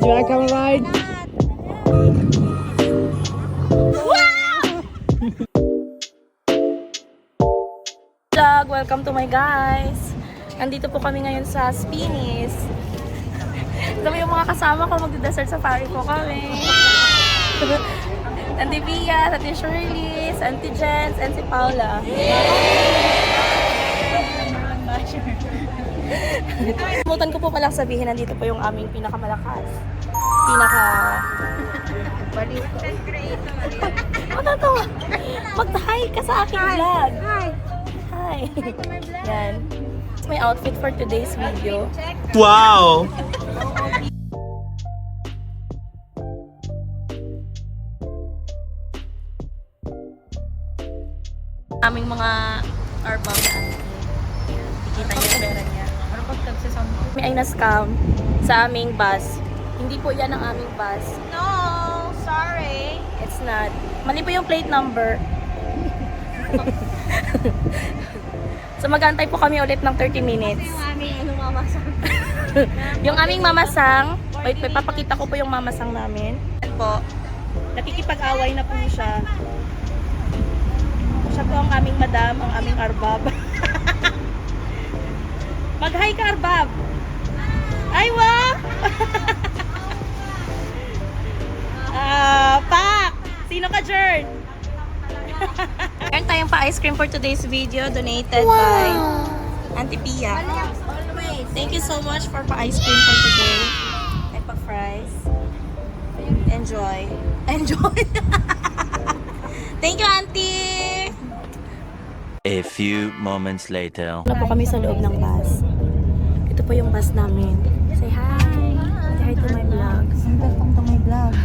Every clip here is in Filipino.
You wanna come ride? Vlog, welcome to my guys. Nandito po kami ngayon sa Spinis. Ito yung mga kasama ko, magdi-desert safari po kami. Auntie Pia, Auntie Shirley, Auntie Jens, and si Paula. Kalimutan ko po palang sabihin, nandito po yung aming pinakamalakas. Ano to? Mag-hi ka sa aking vlog. Hi. Yan. It's my outfit for today's video. Wow! Aming mga arbang na kita niyo yung pera niya. May ay na-scam sa aming bus. Hindi po yan ang aming bus. No, sorry. It's not. Mali po yung plate number. So mag-antay po kami ulit ng 30 minutes. Yung aming mamasang. Yung aming mamasang, wait, papakita ko po yung mamasang namin. Yan po. Nakikipag-away na po siya. Siya po ang aming madam, ang aming arbab. Mag-hi ka, arbab! Ay, wow! Pak! Sino ka, Jern? Meron tayong pa-ice cream for today's video, donated by Auntie Pia. Thank you so much for pa-ice cream for today. Ay, pa-fries. Enjoy. Enjoy! Thank you, Auntie! A few moments later. Wala po kami sa loob ng bus. Ito po yung bus namin. Say hi! Say hi to my vlog. Welcome to my vlog.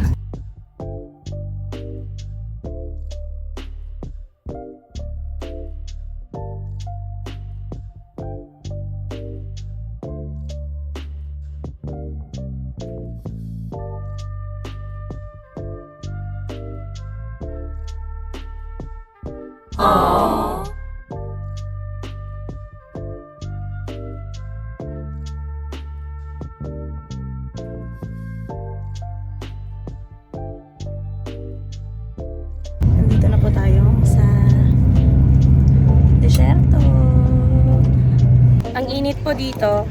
Nandito na po tayo sa desierto. Ang init po dito.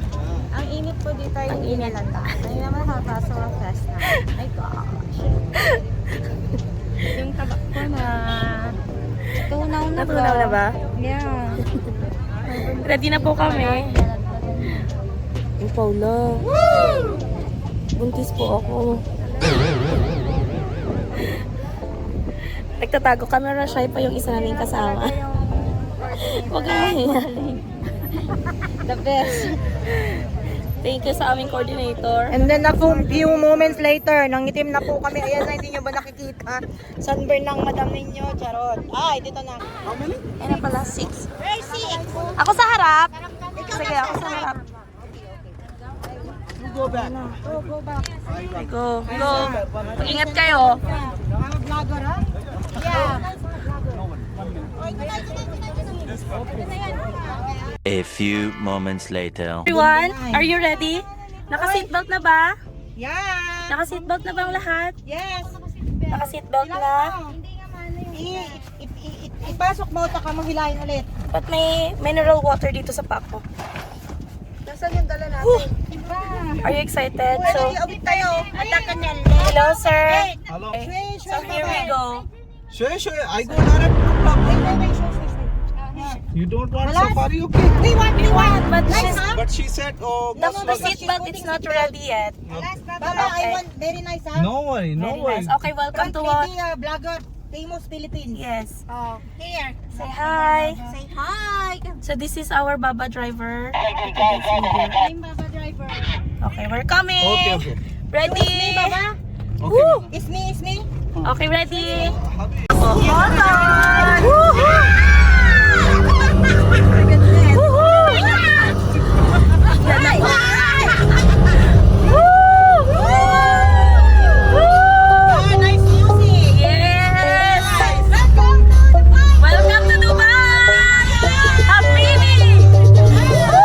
Ang init po dito ay Ang init. inalata. Ay naman nakakaso ang fest na. My gosh. Yung tabak ko na. Tunaw na ba? Natunaw na ba? Yeah. Ready na po kami. Yung Paula. Buntis po ako. Nagtatago camera shy pa yung isa naming kasama. Huwag kang mahiya. The best. Thank you sa aming coordinator. And then a few moments later, nangitim na po kami. Ayan na, hindi nyo ba nakikita? Sunburn ng madam ninyo. Charot. Ay, dito na. Ano pala? 6. Ako sa harap. Sige, ako sa harap. Go back. Go. Mag-ingat kayo. Mga vlogger, ha? Yeah. A few moments later. Everyone, are you ready? Naka-seatbelt na ba? Yeah. Naka-seatbelt na ba ang lahat? Yes. Naka-seatbelt na? Ipasok mo, taka mo hilahin ulit. Ba't may mineral water dito sa pack mo? Nasaan yung dala natin? Iba. Are you excited? So, Awit tayo. Ataka na. hello sir. Hello. Okay. So here we go. Sure. I go direct to club. You don't want safari, okay? We want. But Nice, she's, huh? But she said, oh, the that's not... seatbelt is not ready yet. Baba, I Okay. want very nice, ha? No worry, no Very worry. nice. Okay, welcome to what? Vlogger, famous Philippines. Yes. Oh, here. Say hi. Say hi. So this is our Baba driver. I'm Baba driver. Okay, we're coming. Okay. It's me, Ready? Baba. Woo! It's me. Okay, ready? Nice music. Yes! Welcome to Dubai. Welcome to Dubai! Habibi! Woo!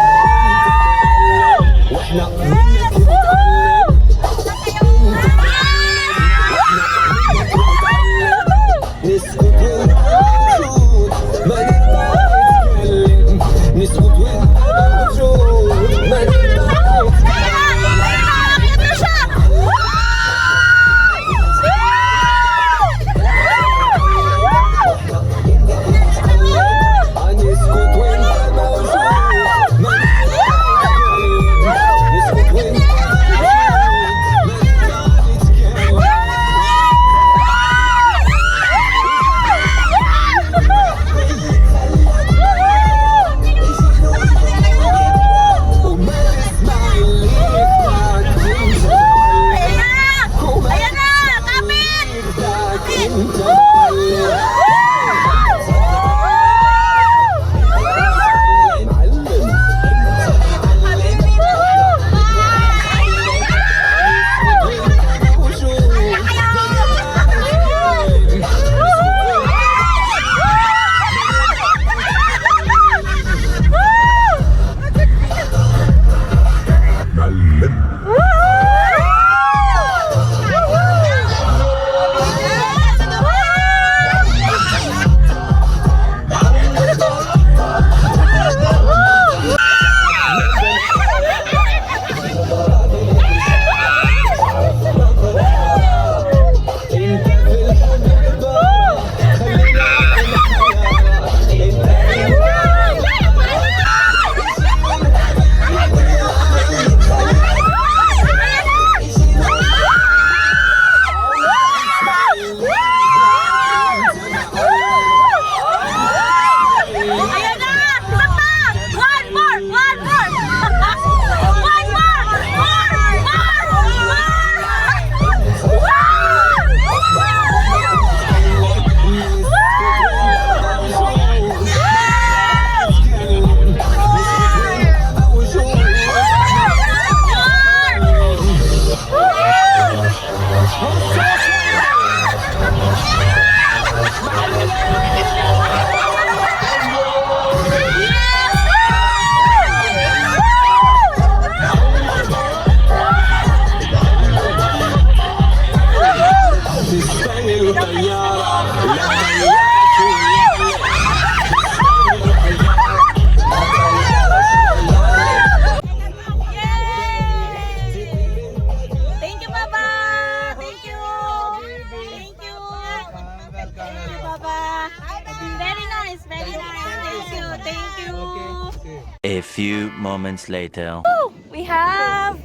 few moments later. We have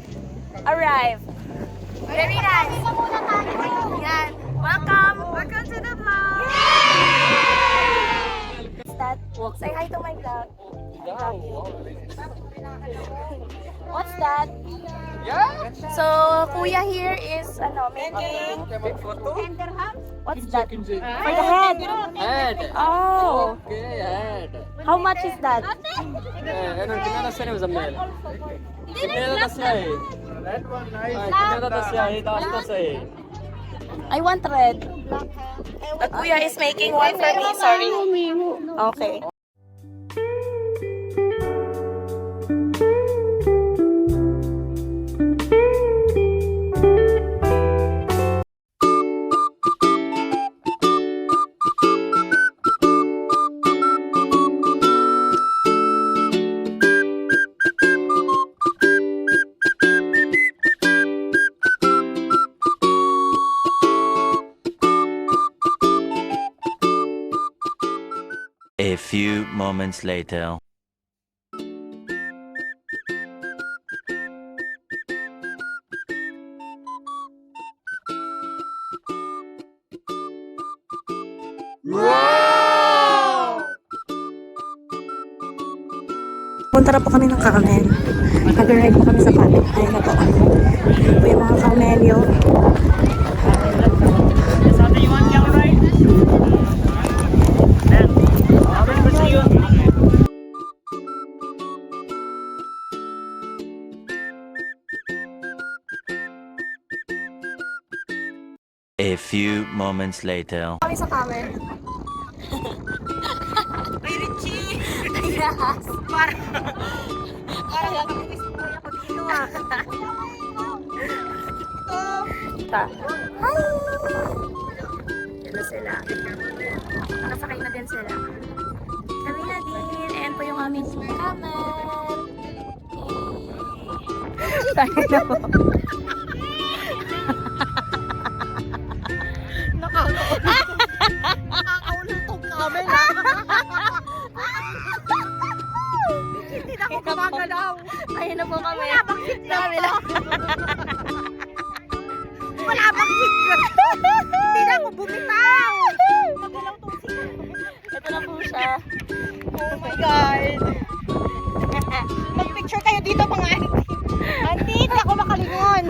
arrived. Very nice. Yan. Welcome. Welcome to the vlog. What's that? Say hi to my vlog. What's that? So, Kuya here is making. What's that? For the head. Oh. How much is that? I want red. Kuya is making one for me. Sorry. Okay. A few moments later. Punta na po kami ng Carmel. Nag-ride po kami sa Carmel. Ayun na po. Ayun po yung mga Carmelio. A few moments later. Kami sa Carmel. Ay, Richie! Yes! Parang nakakamiss po ako dito ah. Hi! Hello sila. Nakasakay na din sila. Kami na din. Ayan po yung aming camel. Tayo na po. Nakakaulong tong camel ha. Hindi na ako gumagalaw. Ayun na po kami. Wala bang seatbelt to? Wala bang seatbelt to? Hindi na ako bumitaw. Magalaw tong seatbelt. Ito na po siya. Oh my God. Mag-picture kayo dito mga auntie. Auntie, hindi ako makalingon.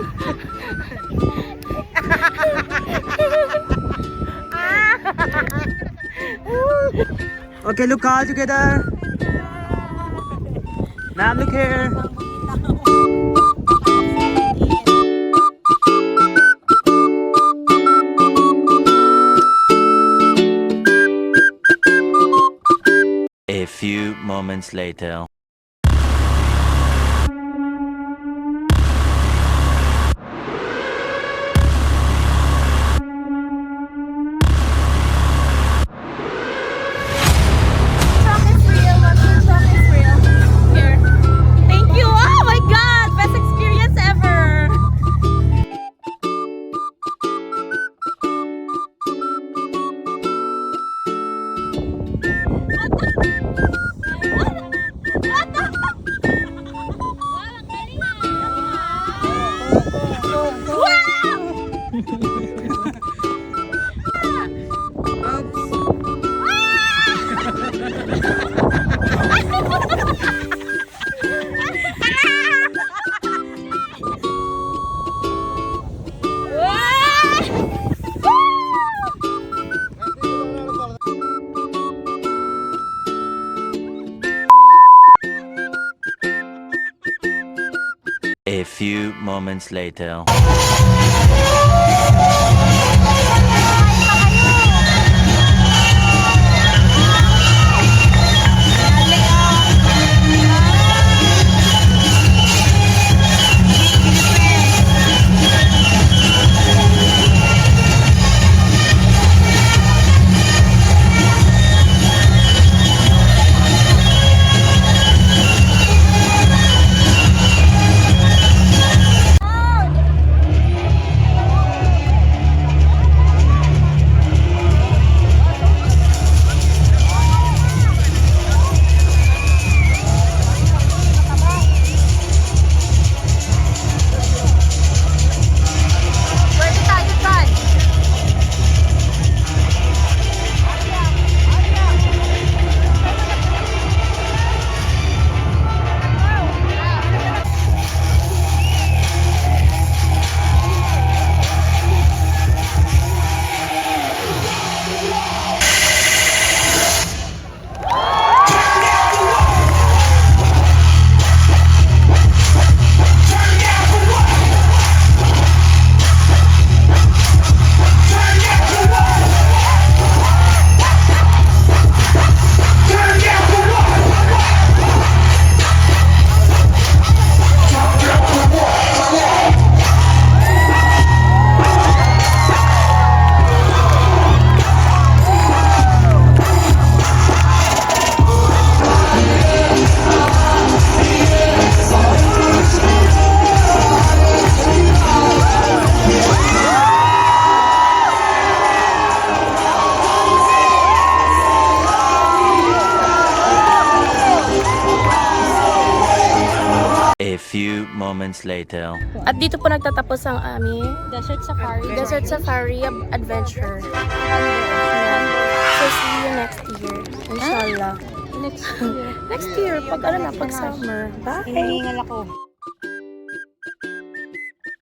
Okay, look all together. Now look here. A few moments later. Thank you! Oh my God! Best experience ever! A few moments later. A few moments later. At dito po nagtatapos ang aming Desert Safari Adventure. So see you next year. Inshallah. Next year, pag pag summer. Bye! Hinihingal ako.